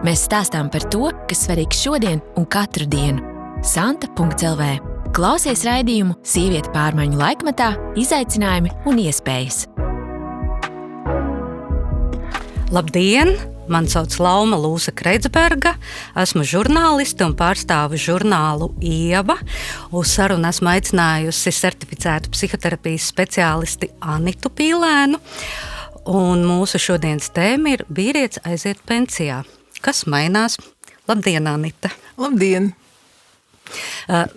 Mēs stāstām par to, kas svarīgs šodien un katru dienu. Santa.lv. Klausies raidījumu Sieviete pārmaiņu laikmetā, izaicinājumi un iespējas. Labdien! Mani sauc Lauma Lūsa Kreidsberga, esmu žurnāliste un pārstāvu žurnālu Ieva. Uz sarunu esmu aicinājusi certificētu psihoterapijas speciālisti Anitu Pīlēnu. Un mūsu šodienas tēma ir vīrietis aiziet pensijā. Kas mainās? Labdien, Anita! Labdien!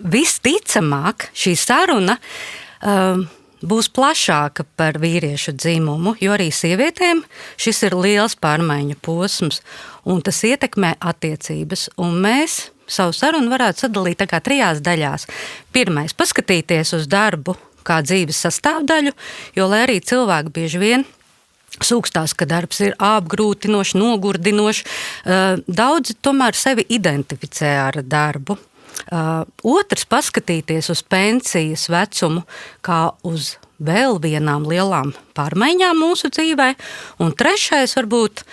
Visticamāk, šī saruna būs plašāka par vīriešu dzimumu, jo arī sievietēm šis ir liels pārmaiņu posms, un tas ietekmē attiecības. Un mēs savu sarunu varētu sadalīt tā kā 3 daļās. Pirmais, paskatīties uz darbu kā dzīves sastāvdaļu, jo lai arī cilvēki bieži vien sūkstās, ka darbs ir apgrūtinošs, nogurdinošs, daudzi tomēr sevi identificē ar darbu. Otrs, paskatīties uz pensijas vecumu kā uz vēl vienām lielām pārmaiņām mūsu dzīvē. Un trešais, varbūt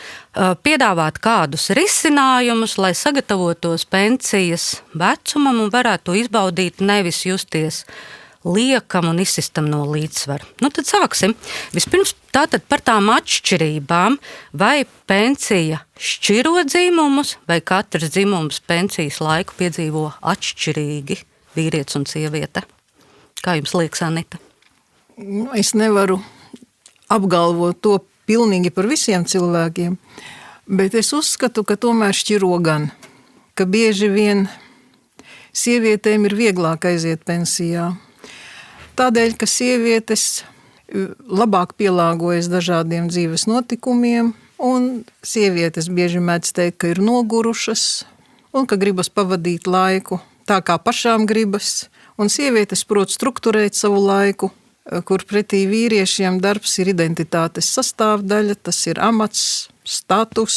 piedāvāt kādus risinājumus, lai sagatavotos pensijas vecumam un varētu to izbaudīt, nevis justies liekam un izsistam no līdzsvara. Nu, tad sāksim. Vispirms tātad par tām atšķirībām, vai pensija šķiro dzimumus, vai katrs dzimums pensijas laiku piedzīvo atšķirīgi vīrietis un sieviete. Kā jums liekas, Anita? Es nevaru apgalvot to pilnīgi par visiem cilvēkiem, bet es uzskatu, ka tomēr šķiro gan, ka bieži vien sievietēm ir vieglāk aiziet pensijā. Tādēļ, ka sievietes labāk pielāgojas dažādiem dzīves notikumiem, un sievietes bieži mēdz teikt, ka ir nogurušas, un ka gribas pavadīt laiku tā, kā pašām gribas, un sievietes prot strukturēt savu laiku, kur pretī vīriešiem darbs ir identitātes sastāvdaļa, tas ir amats, status,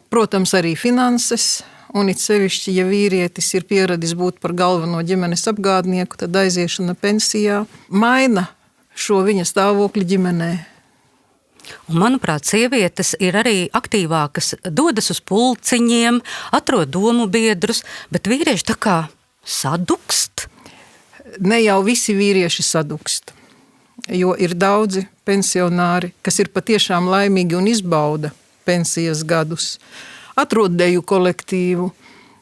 protams, arī finanses. Un it sevišķi, ja vīrietis ir pieradis būt par galveno ģimenes apgādnieku, tad aiziešana pensijā maina šo viņa stāvokļu ģimenē. Un, manuprāt, sievietes ir arī aktīvākas, dodas uz pulciņiem, atrod domu biedrus, bet vīrieši tā kā sadukst. Ne jau visi vīrieši sadukst, jo ir daudzi pensionāri, kas ir patiešām laimīgi un izbauda pensijas gadus. Atrod deju kolektīvu,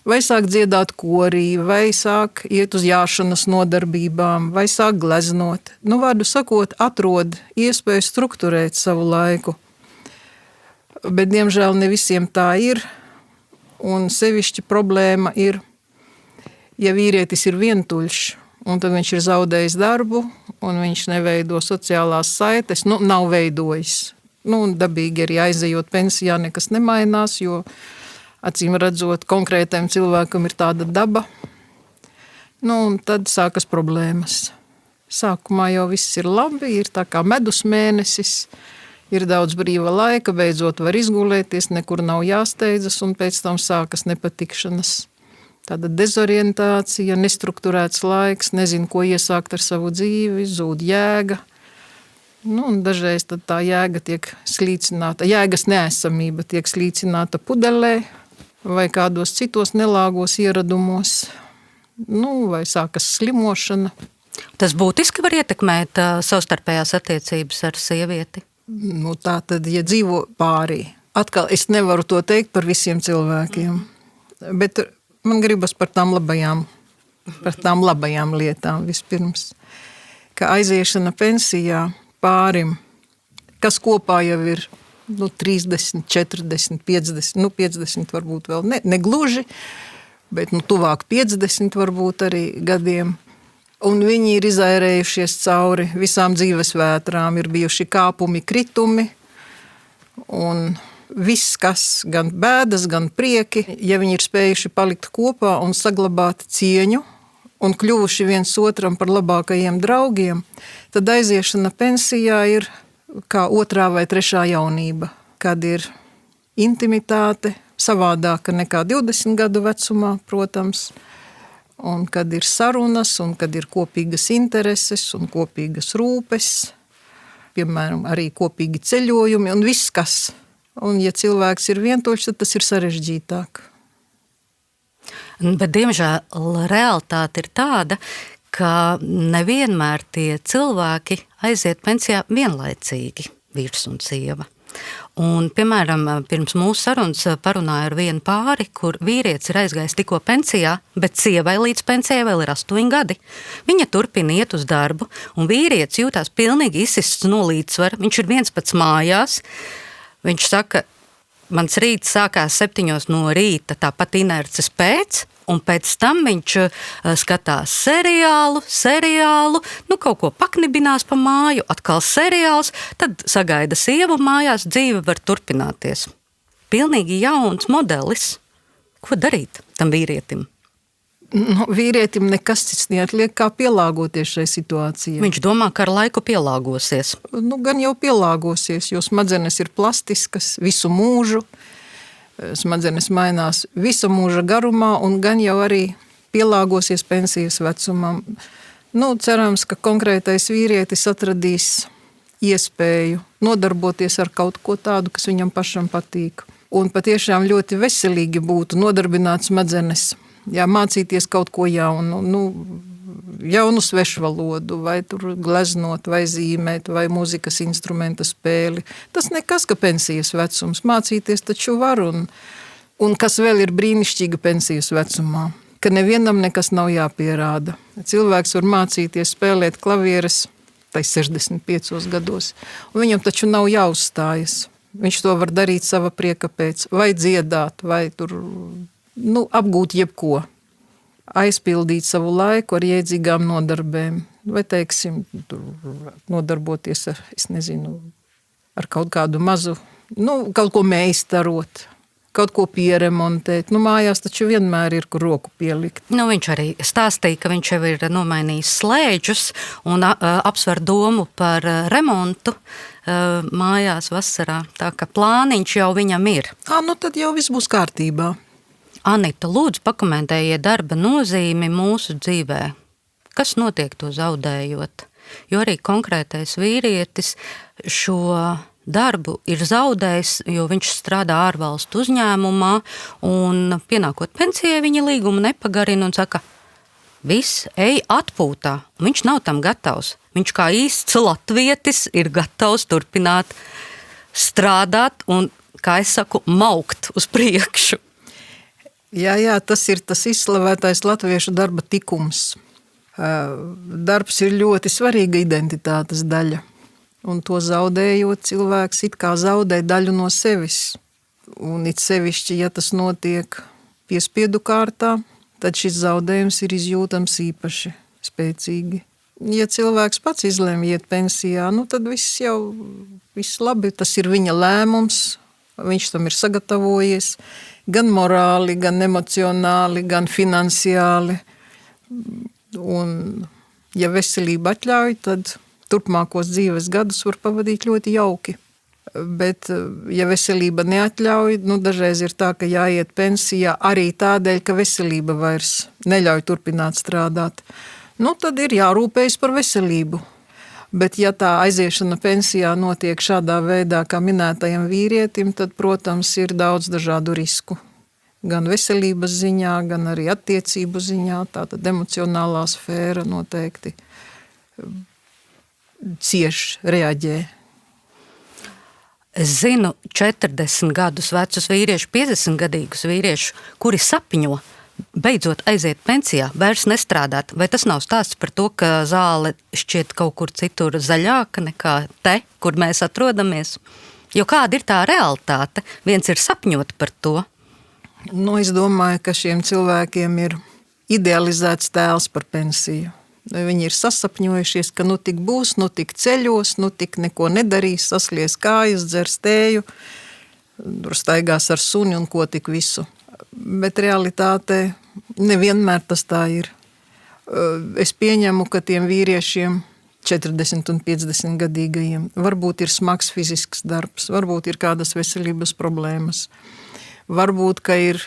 vai sāk dziedāt korī, vai sāk iet uz jāšanas nodarbībām, vai sāk gleznot. Vārdu sakot, atrod iespēju strukturēt savu laiku. Bet, diemžēl, ne visiem tā ir, un sevišķi problēma ir, ja vīrietis ir vientuļš, un tad viņš ir zaudējis darbu, un viņš neveido sociālās saites, nav veidojis. Un dabīgi arī aizejot pensijā nekas nemainās, jo acīm redzot konkrētajam cilvēkam ir tāda daba. Un tad sākas problēmas. Sākumā jau viss ir labi, ir tā kā medus mēnesis, ir daudz brīva laika, beidzot var izgulēties, nekur nav jāsteidzas, un pēc tam sākas nepatikšanas. Tāda dezorientācija, nestrukturēts laiks, nezinu, ko iesākt ar savu dzīvi, zūd jēga. Un dažreiz tad tā jēga tiek slīcināta, jēgas neesamība tiek slīcināta pudelē vai kādos citos nelāgos ieradumos, vai sākas slimošana. Tas būtiski var ietekmēt savstarpējās attiecības ar sievieti? Tā tad, ja dzīvo pārī. Atkal es nevaru to teikt par visiem cilvēkiem, bet man gribas par tām labajām lietām vispirms. Ka aiziešana pensijā pārim, kas kopā jau ir 30, 40, 50, 50 varbūt vēl ne gluži, bet tuvāk 50 varbūt arī gadiem. Un viņi ir izairējušies cauri visām dzīves vētrām, ir bijuši kāpumi, kritumi, un viss, kas gan bēdas, gan prieki, ja viņi ir spējuši palikt kopā un saglabāt cieņu, un kļuvuši viens otram par labākajiem draugiem, tad aiziešana pensijā ir kā 2. vai 3. jaunība, kad ir intimitāte, savādāka nekā 20 gadu vecumā, protams, un kad ir sarunas, un kad ir kopīgas intereses un kopīgas rūpes, piemēram, arī kopīgi ceļojumi un viss kas. Un, ja cilvēks ir vientuļš, tad tas ir sarežģītāk. Bet, diemžēl, realitāte ir tāda, ka nevienmēr tie cilvēki aiziet pensijā vienlaicīgi, vīrs un sieva. Un, piemēram, pirms mūsu sarunas parunāju ar vienu pāri, kur vīrietis ir aizgājis tikko pensijā, bet sievai līdz pensijai vēl ir 8 gadi. Viņa turpina iet uz darbu, un vīrietis jūtās pilnīgi izsists no līdzsvara. Viņš ir viens pats mājās. Viņš saka, mans rīts sākās 7 no rīta, tāpat inerces pēc, un pēc tam viņš skatās seriālu, kaut ko paknibinās pa māju, atkal seriāls, tad sagaida sievu mājās, dzīve var turpināties. Pilnīgi jauns modelis. Ko darīt tam vīrietim? Vīrietim nekas cits neatliek, kā pielāgoties šai situācijai. Viņš domā, ka ar laiku pielāgosies. Gan jau pielāgosies, jo smadzenes ir plastiskas visu mūžu. Smadzenes mainās visa mūža garumā un gan jau arī pielāgosies pensijas vecumam. Cerams, ka konkrētais vīrietis atradīs iespēju nodarboties ar kaut ko tādu, kas viņam pašam patīk. Un patiešām ļoti veselīgi būtu nodarbināt smadzenes. Mācīties kaut ko jaunu, jaunu svešvalodu, vai tur gleznot, vai zīmēt, vai mūzikas instrumenta spēli. Tas nekas, ka pensijas vecums. Mācīties taču var, un kas vēl ir brīnišķīga pensijas vecumā, ka nevienam nekas nav jāpierāda. Cilvēks var mācīties spēlēt klavieres 65 gados, un viņam taču nav jāuzstājas. Viņš to var darīt sava prieka pēc, vai dziedāt, vai tur apgūt jebko. Aizpildīt savu laiku ar jēdzīgām nodarbēm, vai, teiksim, nodarboties ar, ar kaut kādu mazu, kaut ko meistarot, kaut ko pieremontēt. Mājās taču vienmēr ir, kur roku pielikt. Viņš arī stāstīja, ka viņš jau ir nomainījis slēdžus un apsver domu par remontu mājās vasarā. Tā ka plāniņš jau viņam ir. Tad jau viss būs kārtībā. Anita, lūdzu, pakomentējiet darba nozīmi mūsu dzīvē. Kas notiek to zaudējot? Jo arī konkrētais vīrietis šo darbu ir zaudējis, jo viņš strādā ārvalstu uzņēmumā, un pienākot pensijai viņa līgumu nepagarina un saka, viss, ej atpūtā. Un viņš nav tam gatavs. Viņš kā īsts latvietis ir gatavs turpināt strādāt un, kā es saku, maukt uz priekšu. Jā, tas ir tas izslavētais latviešu darba tikums. Darbs ir ļoti svarīga identitātes daļa, un to zaudējot cilvēks it kā zaudē daļu no sevis. Un it sevišķi, ja tas notiek piespiedu kārtā, tad šis zaudējums ir izjūtams īpaši spēcīgi. Ja cilvēks pats izlemj iet pensijā, tad viss labi, tas ir viņa lēmums, viņš tam ir sagatavojies, gan morāli, gan emocionāli, gan finansiāli. Un, ja veselība atļauj, tad turpmākos dzīves gadus var pavadīt ļoti jauki. Bet, ja veselība neatļauj, dažreiz ir tā, ka jāiet pensijā arī tādēļ, ka veselība vairs neļauj turpināt strādāt. Tad ir jārūpējas par veselību. Bet, ja tā aiziešana pensijā notiek šādā veidā, kā minētajam vīrietim, tad, protams, ir daudz dažādu risku. Gan veselības ziņā, gan arī attiecību ziņā, tātad emocionālā sfēra noteikti cieši reaģē. Es zinu 40 gadus vecus vīriešu, 50 gadīgus vīriešu, kuri sapņo beidzot aiziet pensijā, vairs nestrādāt. Vai tas nav stāsts par to, ka zāle šķiet kaut kur citur zaļāka nekā te, kur mēs atrodamies? Jo kāda ir tā realitāte? Viens ir sapņot par to. Es domāju, ka šiem cilvēkiem ir idealizēts tēls par pensiju. Viņi ir sasapņojušies, ka tik būs, tik ceļos, tik neko nedarīs, saslies kājas, dzers tēju, staigās ar suni un ko tik visu. Bet realitātē nevienmēr tas tā ir. Es pieņemu, ka tiem vīriešiem 40 un 50 gadīgajiem varbūt ir smags fizisks darbs, varbūt ir kādas veselības problēmas, varbūt, ka ir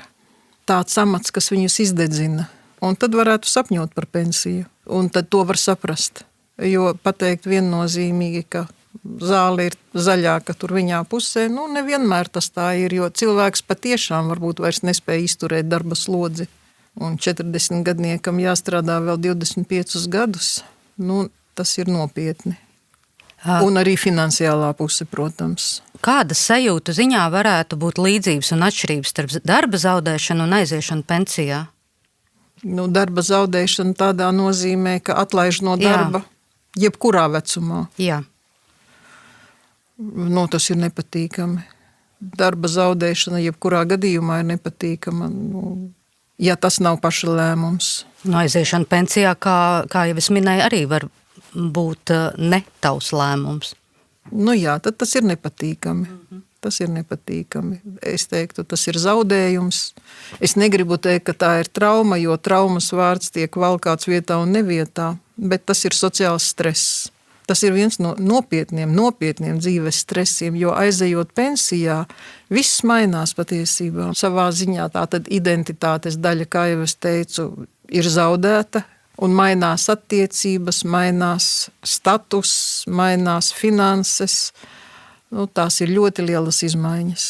tāds amats, kas viņus izdedzina, un tad varētu sapņot par pensiju, un tad to var saprast, jo pateikt viennozīmīgi, ka zāle ir zaļāka tur viņā pusē. Nu, nevienmēr tas tā ir, jo cilvēks patiešām varbūt vairs nespēja izturēt darba slodzi. Un 40 gadniekam jāstrādā vēl 25 gadus. Nu, tas ir nopietni. Un arī finansiālā puse, protams. Kādas sajūtu ziņā varētu būt līdzības un atšķirības starp darba zaudēšanu un aiziešanu pensijā? Nu, darba zaudēšana tādā nozīmē, ka atlaiž no darba jebkurā vecumā. Jā. Nu, tas ir nepatīkami. Darba zaudēšana jebkurā gadījumā ir nepatīkama. Nu, ja tas nav paša lēmums. No aiziešana pensijā, kā jau es minēju, arī var būt ne tavs lēmums. Nu jā, tad tas ir nepatīkami. Tas ir nepatīkami. Es teiktu, tas ir zaudējums. Es negribu teikt, ka tā ir trauma, jo traumas vārds tiek valkāts vietā un nevietā, bet tas ir sociāls stress. Tas ir viens no nopietniem dzīves stresiem, jo aizejot pensijā, viss mainās patiesībā. Savā ziņā tā tad identitātes daļa, kā jau es teicu, ir zaudēta, un mainās attiecības, mainās status, mainās finanses. Nu, tās ir ļoti lielas izmaiņas.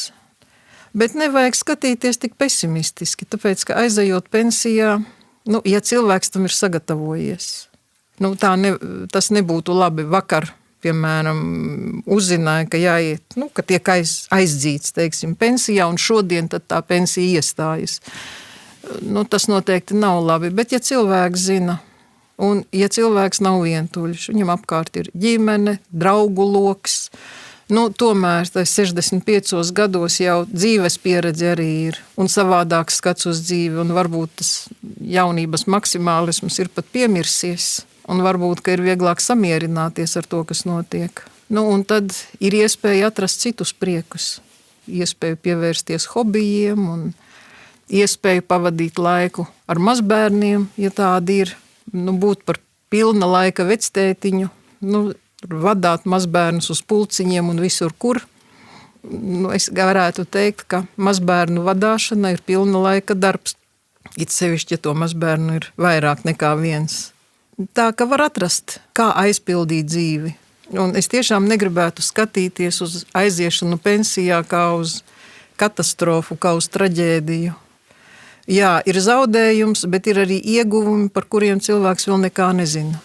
Bet nevajag skatīties tik pesimistiski, tāpēc, ka aizejot pensijā, nu, ja cilvēks tam ir sagatavojies, nu, tas nebūtu labi. Vakar, piemēram, uzzināja, ka jāiet, nu, ka tiek aizdzīts, teiksim, pensijā, un šodien tad tā pensija iestājas. Nu, tas noteikti nav labi, bet ja cilvēks zina, un ja cilvēks nav vientuļš, viņam apkārt ir ģimene, draugu loks, nu, tomēr 65 gados jau dzīves pieredze arī ir, un savādāks skats uz dzīvi, un varbūt tas jaunības maksimālisms ir pat piemirsies, un varbūt, ka ir vieglāk samierināties ar to, kas notiek. Nu, un tad ir iespēja atrast citus priekus, iespēju pievērsties hobijiem un iespēju pavadīt laiku ar mazbērniem, ja tādi ir, nu, būt par pilna laika vectētiņu, nu, vadāt mazbērnus uz pulciņiem un visur, kur. Nu, es varētu teikt, ka mazbērnu vadāšana ir pilna laika darbs. It sevišķi, ja to mazbērnu ir vairāk nekā viens. Tā, ka var atrast, kā aizpildīt dzīvi. Un es tiešām negribētu skatīties uz aiziešanu pensijā kā uz katastrofu, kā uz traģēdiju. Jā, ir zaudējums, bet ir arī ieguvumi, par kuriem cilvēks vēl nekā nezina.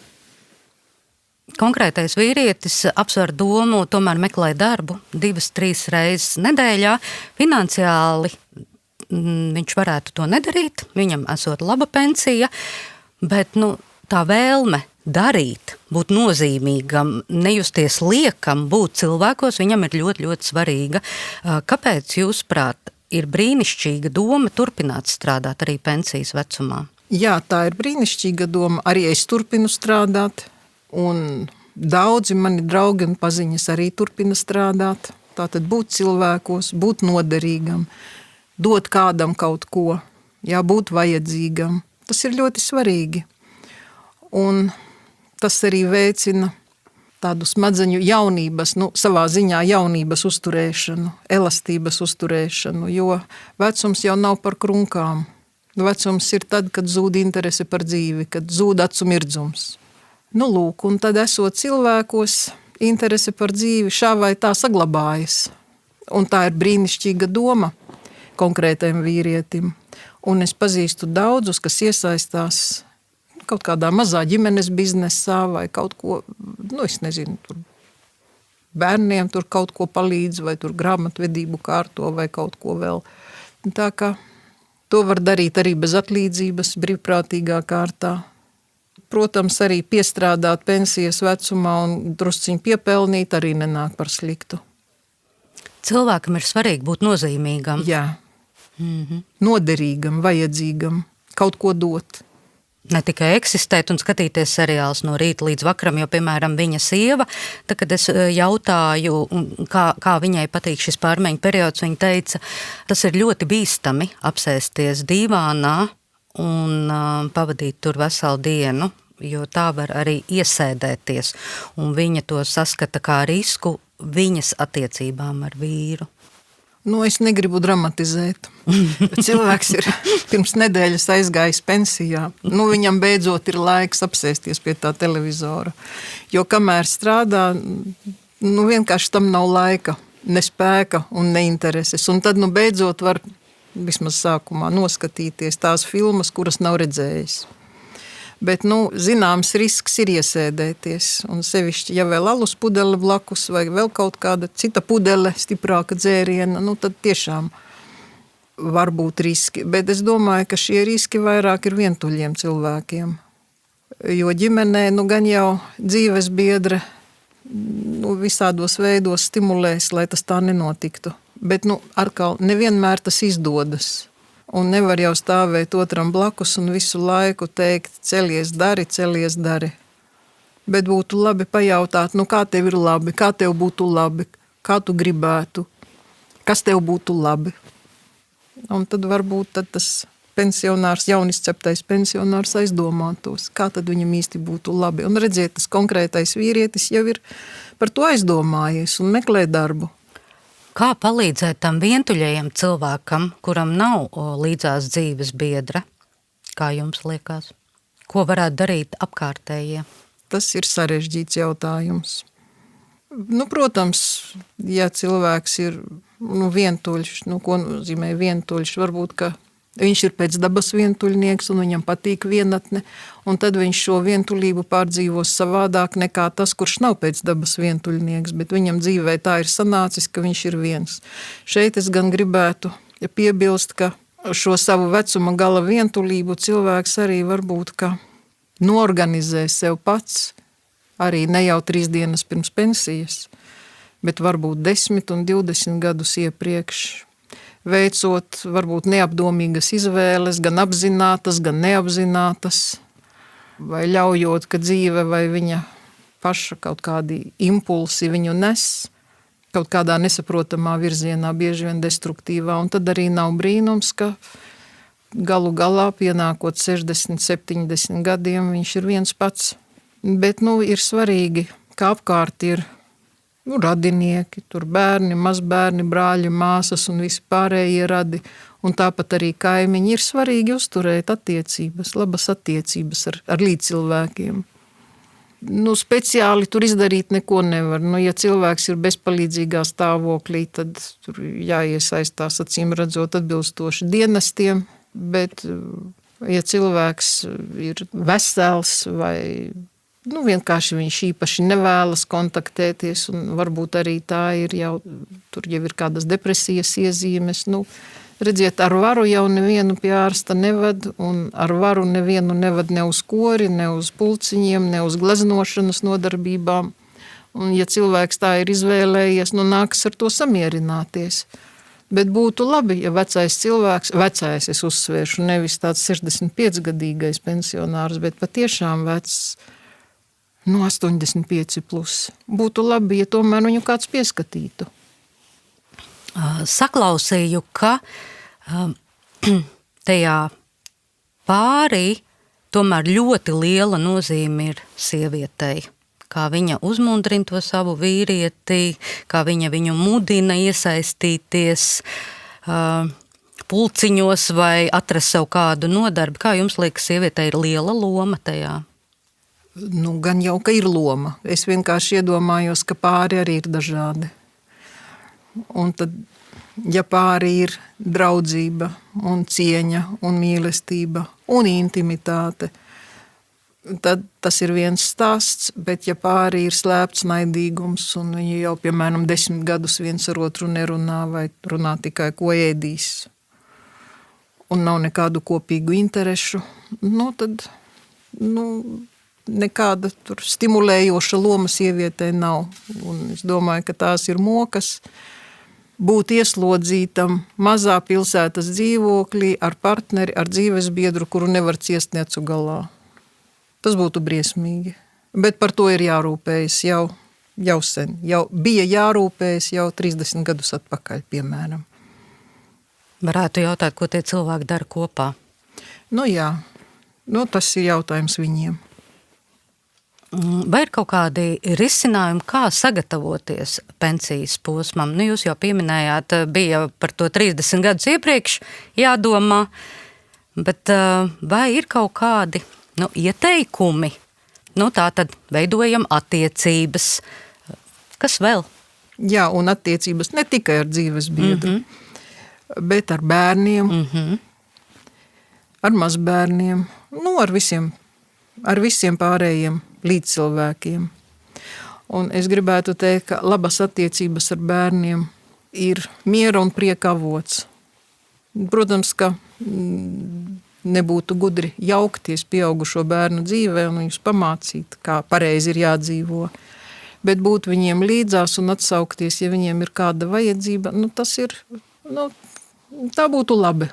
Konkrētais vīrietis apsver domu, tomēr meklē darbu 2-3 reizes nedēļā. Finansiāli viņš varētu to nedarīt, viņam esot laba pensija, bet tā vēlme darīt, būt nozīmīgam, nejusties liekam, būt cilvēkos, viņam ir ļoti, ļoti svarīga. Kāpēc, jūsuprāt, ir brīnišķīga doma turpināt strādāt arī pensijas vecumā? Jā, tā ir brīnišķīga doma. Arī es turpinu strādāt, un daudzi mani draugi un paziņas arī turpina strādāt. Tātad būt cilvēkos, būt noderīgam, dot kādam kaut ko, būt vajadzīgam. Tas ir ļoti svarīgi. Un tas arī veicina tādu smadzeņu jaunības, savā ziņā jaunības uzturēšanu, elastības uzturēšanu, jo vecums jau nav par krunkām. Vecums ir tad, kad zūd interese par dzīvi, kad zūd acu mirdzums. Nu, lūk, un tad esot cilvēkos, interese par dzīvi šā vai tā saglabājas. Un tā ir brīnišķīga doma konkrētajam vīrietim. Un es pazīstu daudzus, kas iesaistās kaut kādā mazā ģimenes biznesā vai kaut ko, es nezinu, tur bērniem tur kaut ko palīdz vai tur grāmatvedību kārto vai kaut ko vēl. Tā kā to var darīt arī bez atlīdzības, brīvprātīgā kārtā. Protams, arī piestrādāt pensijas vecumā un drusciņ piepelnīt arī nenāk par sliktu. Cilvēkam ir svarīgi būt nozīmīgam. Jā. Noderīgam, vajadzīgam, kaut ko dot. Ne tikai eksistēt un skatīties seriālus no rīta līdz vakaram, jo, piemēram, viņa sieva, tad, kad es jautāju, kā viņai patīk šis pārmaiņu periods, viņa teica, tas ir ļoti bīstami apsēsties dīvānā un pavadīt tur veselu dienu, jo tā var arī iesēdēties, un viņa to saskata kā risku viņas attiecībām ar vīru. Es negribu dramatizēt. Cilvēks ir pirms nedēļas aizgājis pensijā. Viņam beidzot ir laiks apsēsties pie tā televizora. Jo kamēr strādā, vienkārši tam nav laika, ne spēka un ne intereses. Un tad, beidzot var vismaz sākumā noskatīties tās filmas, kuras nav redzējis. Bet, zināms risks ir iesēdēties. Un sevišķi, ja vēl alus pudele blakus vai vēl kaut kāda cita pudele, stiprāka dzēriena, tad tiešām var būt riski. Bet es domāju, ka šie riski vairāk ir vientuļiem cilvēkiem. Jo ģimenē, gan jau dzīves biedre visādos veidos stimulēs, lai tas tā nenotiktu. Bet, atkal, nevienmēr tas izdodas. Un nevar jau stāvēt otram blakus un visu laiku teikt, celies dari. Bet būtu labi pajautāt, kā tev ir labi, kā tev būtu labi, kā tu gribētu, kas tev būtu labi. Un tad varbūt tas pensionārs, jaunisceptais pensionārs aizdomātos, kā tad viņam īsti būtu labi. Un redziet, tas konkrētais vīrietis jau ir par to aizdomājies un meklē darbu. Kā palīdzēt tam vientuļajam cilvēkam, kuram nav līdzās dzīves biedra? Kā jums liekas? Ko varētu darīt apkārtējie? Tas ir sarežģīts jautājums. Protams, ja cilvēks ir vientuļš, ko nozīmē vientuļš, varbūt, ka viņš ir pēc dabas vientuļnieks un viņam patīk vienatne, un tad viņš šo vientuļību pārdzīvos savādāk nekā tas, kurš nav pēc dabas vientuļnieks, bet viņam dzīvē tā ir sanācis, ka viņš ir viens. Šeit es gan gribētu piebilst, ka šo savu vecuma gala vientuļību cilvēks arī varbūt, ka norganizē sev pats, arī ne jau 3 dienas pirms pensijas, bet varbūt 10 un 20 gadus iepriekš, veicot varbūt neapdomīgas izvēles, gan apzinātas, gan neapzinātas, vai ļaujot, ka dzīve vai viņa paša kaut kādi impulsi viņu nes kaut kādā nesaprotamā virzienā, bieži vien destruktīvā, un tad arī nav brīnums, ka galu galā pienākot 60, 70 gadiem viņš ir viens pats. Bet, ir svarīgi, ka apkārt ir radinieki, tur bērni, mazbērni, brāļi, māsas un visi pārējie radi, un tāpat arī kaimiņi. Ir svarīgi uzturēt attiecības, labas attiecības ar līdzcilvēkiem. Speciāli tur izdarīt neko nevar. Ja cilvēks ir bezpalīdzīgā stāvoklī, tad tur jāiesaistās, acīm redzot, atbilstoši dienestiem, bet, ja cilvēks ir vesels vai vienkārši viņš īpaši nevēlas kontaktēties, un varbūt arī tā ir tur jau ir kādas depresijas iezīmes. Redziet, ar varu jau nevienu pie ārsta nevad, un ar varu nevienu nevad ne uz kori, ne uz pulciņiem, ne uz gleznošanas nodarbībām. Un ja cilvēks tā ir izvēlējies, nākas ar to samierināties. Bet būtu labi, ja vecais cilvēks, es uzsvēršu, nevis tāds 65-gadīgais pensionārs, bet patiešām vecs, 85 plus. Būtu labi, ja tomēr viņu kāds pieskatītu. Saklausīju, ka tajā pārī tomēr ļoti liela nozīme ir sievietei. Kā viņa uzmundrina to savu vīrieti, kā viņa viņu mudina iesaistīties pulciņos vai atrast sev kādu nodarbi. Kā jums liekas, sievietei ir liela loma tajā? Gan jau, ka ir loma. Es vienkārši iedomājos, ka pāri arī ir dažādi. Un tad, ja pāri ir draudzība un cieņa un mīlestība un intimitāte, tad tas ir viens stāsts, bet ja pāri ir slēpts naidīgums un viņi jau, piemēram, 10 gadus viens ar otru nerunā vai runā tikai ko ēdīs un nav nekādu kopīgu interešu, tad, nekāda tur stimulējoša loma sievietei nav. Un es domāju, ka tās ir mokas būt ieslodzītam mazā pilsētas dzīvoklī ar partneri, ar dzīvesbiedru, kuru nevar ciest necu galā. Tas būtu briesmīgi. Bet par to ir jārūpējas jau sen. Jau bija jārūpējas jau 30 gadus atpakaļ, piemēram. Varētu jautāt, ko tie cilvēki dara kopā? Jā. Tas ir jautājums viņiem. Vai ir kaut kādi risinājumi, kā sagatavoties pensijas posmam? Jūs jau pieminējāt, bija par to 30 gadus iepriekš jādomā, bet vai ir kaut kādi ieteikumi? Tā tad veidojam attiecības, Kas vēl? Jā, un attiecības ne tikai ar dzīves biedru, bet ar bērniem, ar mazbērniem, ar visiem pārējiem līdzcilvēkiem. Un es gribētu teikt, ka labas attiecības ar bērniem ir miera un prieka avots. Protams, ka nebūtu gudri jaukties pieaugušo bērnu dzīvē un viņus pamācīt, kā pareizi ir jādzīvo. Bet būt viņiem līdzās un atsaukties, ja viņiem ir kāda vajadzība, tas ir, tā būtu labi.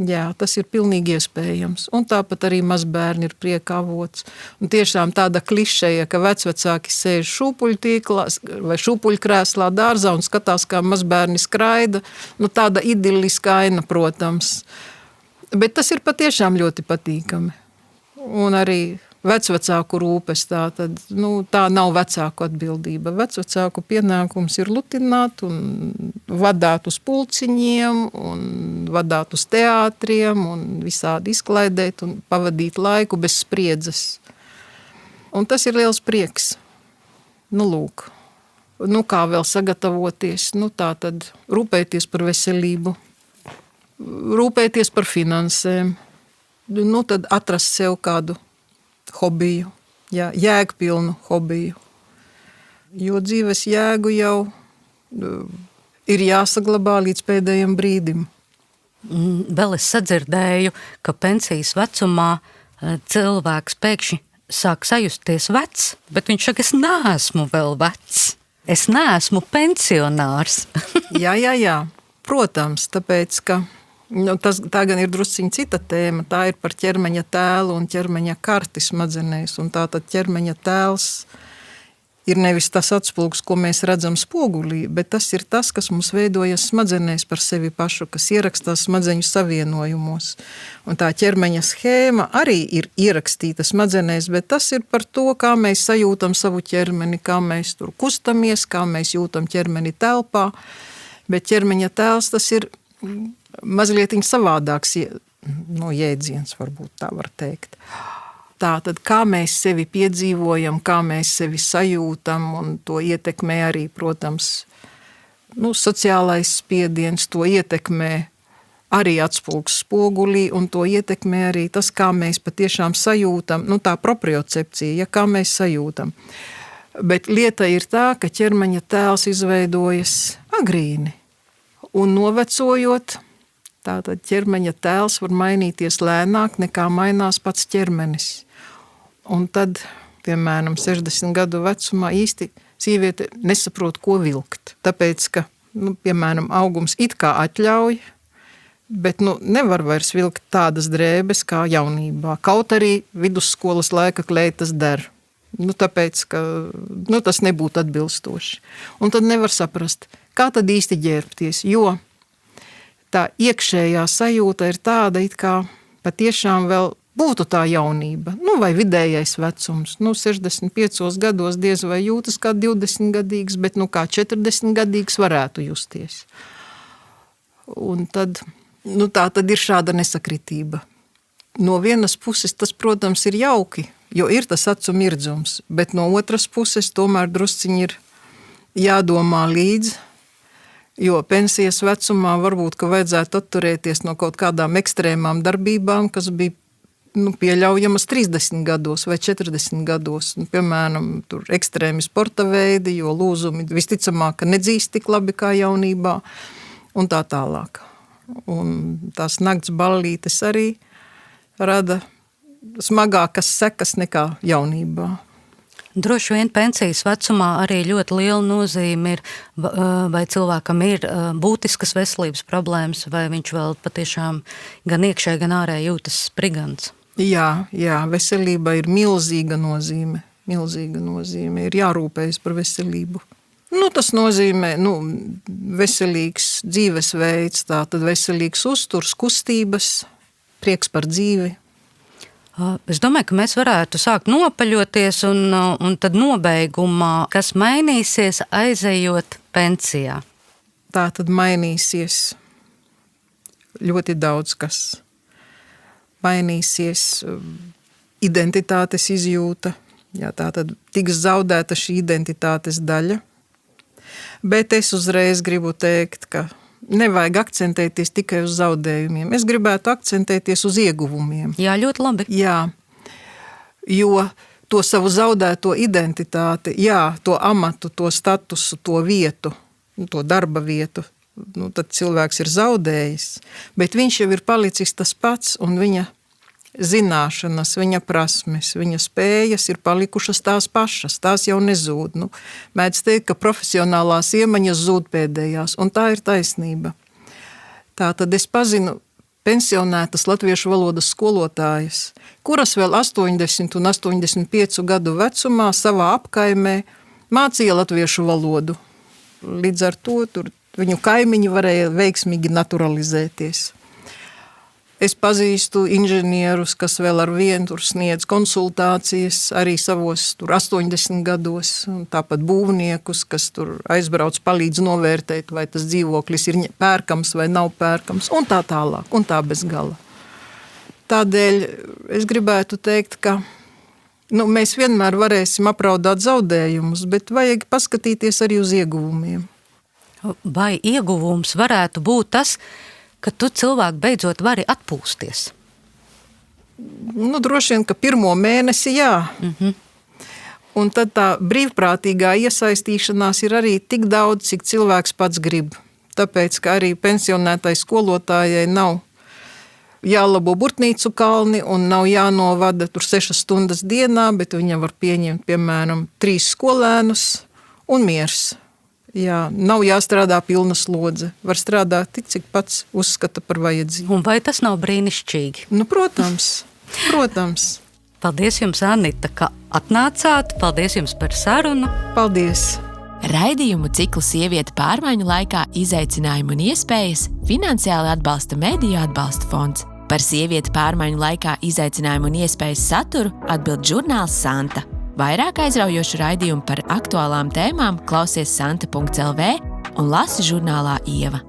Jā, tas ir pilnīgi iespējams. Un tāpat arī mazbērni ir prieka avots. Un tiešām tāda klišeja, ka vecvecāki sēž šūpuļtīklā vai šūpuļkrēslā dārzā un skatās, kā mazbērni skraida. Tāda idilliska aina, protams. Bet tas ir patiešām ļoti patīkami. Un arī vecvecāku rūpes, tā nav vecāku atbildība. Vecvecāku pienākums ir lutināt un vadāt uz pulciņiem un vadāt uz teātriem un visādi izklaidēt un pavadīt laiku bez spriedzes. Un tas ir liels prieks. Lūk. Kā vēl sagatavoties? Tā tad rūpēties par veselību, rūpēties par finansēm, tad atrast sev kādu hobiju, jēgpilnu hobiju. Jo dzīves jēgu jau ir jāsaglabā līdz pēdējiem brīdim. Vēl es sadzirdēju, ka pensijas vecumā cilvēks pēkšņi sāk sajusties vecs, bet viņš saka, es neesmu vēl vecs. Es neesmu pensionārs. Jā. Protams, tāpēc, ka tā gan ir drusciņa cita tēma, tā ir par ķermeņa tēlu un ķermeņa karti smadzenēs, un tātad ķermeņa tēls ir nevis tas atspulgs, ko mēs redzam spogulī, bet tas ir tas, kas mums veidojas smadzenēs par sevi pašu, kas ierakstās smadzeņu savienojumos. Un tā ķermeņa schēma arī ir ierakstīta smadzenēs, bet tas ir par to, kā mēs sajūtam savu ķermeni, kā mēs tur kustamies, kā mēs jūtam ķermeni telpā, bet ķermeņa tēls tas ir mazliet savādāks jēdziens, varbūt tā var teikt. Tātad, kā mēs sevi piedzīvojam, kā mēs sevi sajūtam, un to ietekmē arī, protams, sociālais spiediens, to ietekmē arī atspulgs spogulī, un to ietekmē arī tas, kā mēs patiešām sajūtam, tā propriocepcija, kā mēs sajūtam. Bet lieta ir tā, ka ķermeņa tēls izveidojas agrīni, un novecojot, tātad ķermeņa tēls var mainīties lēnāk, nekā mainās pats ķermenis. Un tad, piemēram, 60 gadu vecumā īsti sieviete nesaprot, ko vilkt. Tāpēc, ka, piemēram, augums it kā atļauj, bet nevar vairs vilkt tādas drēbes kā jaunībā. Kaut arī vidusskolas laika kleitas der. Tāpēc, ka tas nebūtu atbilstoši. Un tad nevar saprast, kā tad īsti ģērbties, jo tā iekšējā sajūta ir tāda, it kā patiešām vēl būtu tā jaunība, vai vidējais vecums. 65 gados diez vai jūtas kā 20-gadīgs, bet kā 40-gadīgs varētu justies. Un tad, tā tad ir šāda nesakritība. No vienas puses tas, protams, ir jauki, jo ir tas acu mirdzums, bet no otras puses tomēr drusciņi ir jādomā līdzi, jo pensijas vecumā varbūt, ka vajadzētu atturēties no kaut kādām ekstrēmām darbībām, kas bija pieļaujamas 30 gados vai 40 gados. Piemēram, tur ekstrēmi sporta veidi, jo lūzumi visticamāk, ka nedzīst tik labi kā jaunībā un tā tālāk. Un tās nakts ballītes arī rada smagākas sekas nekā jaunībā. Droši vien pensijas vecumā arī ļoti liela nozīme ir, vai cilvēkam ir būtiskas veselības problēmas, vai viņš vēl patiešām gan iekšēji, gan ārēji jūtas sprigans. Jā, veselība ir milzīga nozīme. Ir jārūpējas par veselību. Tas nozīmē, veselīgs dzīvesveids, tātad veselīgs uzturs, kustības, prieks par dzīvi. Es domāju, ka mēs varētu sākt nopaļoties un tad nobeigumā, kas mainīsies aizejot pensijā. Tā tad mainīsies ļoti daudz kas. Mainīsies identitātes izjūta, Jā, tā tad tiks zaudēta šī identitātes daļa. Bet es uzreiz gribu teikt, ka nevajag akcentēties tikai uz zaudējumiem. Es gribētu akcentēties uz ieguvumiem. Jā, ļoti labi. Jā, jo to savu zaudēto identitāti, jā, to amatu, to statusu, to vietu, to darba vietu, tad cilvēks ir zaudējis, bet viņš jau ir palicis tas pats un viņa zināšanas, viņa prasmes, viņa spējas ir palikušas tās pašas, tās jau nezūd. Mēdz teikt, ka profesionālās iemaņas zūd pēdējās, un tā ir taisnība. Tā tad es pazinu pensionētas latviešu valodas skolotājas, kuras vēl 80 un 85 gadu vecumā savā apkaimē mācīja latviešu valodu. Līdz ar to viņu kaimiņi varēja veiksmīgi naturalizēties. Es pazīstu inženierus, kas vēl ar vienu sniedz konsultācijas arī savos 80 gados, un tāpat būvniekus, kas tur aizbrauc, palīdz novērtēt, vai tas dzīvoklis ir pērkams vai nav pērkams, un tā tālāk, un tā bez gala. Tādēļ es gribētu teikt, ka mēs vienmēr varēsim apraudāt zaudējumus, bet vajag paskatīties arī uz ieguvumiem. Vai ieguvums varētu būt tas, ka tu cilvēku beidzot vari atpūsties? Droši vien, ka pirmo mēnesi jā. Un tad tā brīvprātīgā iesaistīšanās ir arī tik daudz, cik cilvēks pats grib. Tāpēc, ka arī pensionētai skolotājai nav jālabo burtnīcu kalni un nav jānovada tur 6 stundas dienā, bet viņa var pieņemt, piemēram, 3 skolēnus un miers. Jā, nav jāstrādā pilna slodze. Var strādāt tik, cik pats uzskata par vajadzību. Un vai tas nav brīnišķīgi? Protams. Paldies jums, Anita, ka atnācāt. Paldies jums par sarunu. Paldies. Raidījumu ciklu Sieviete pārmaiņu laikā izaicinājumi un iespējas finansiāli atbalsta Mediju atbalsta fonds. Par sievieti pārmaiņu laikā izaicinājumu un iespējas saturu atbild žurnāls Santa. Vairāk aizraujošu raidījumu par aktuālām tēmām klausies santa.lv un lasi žurnālā Ieva.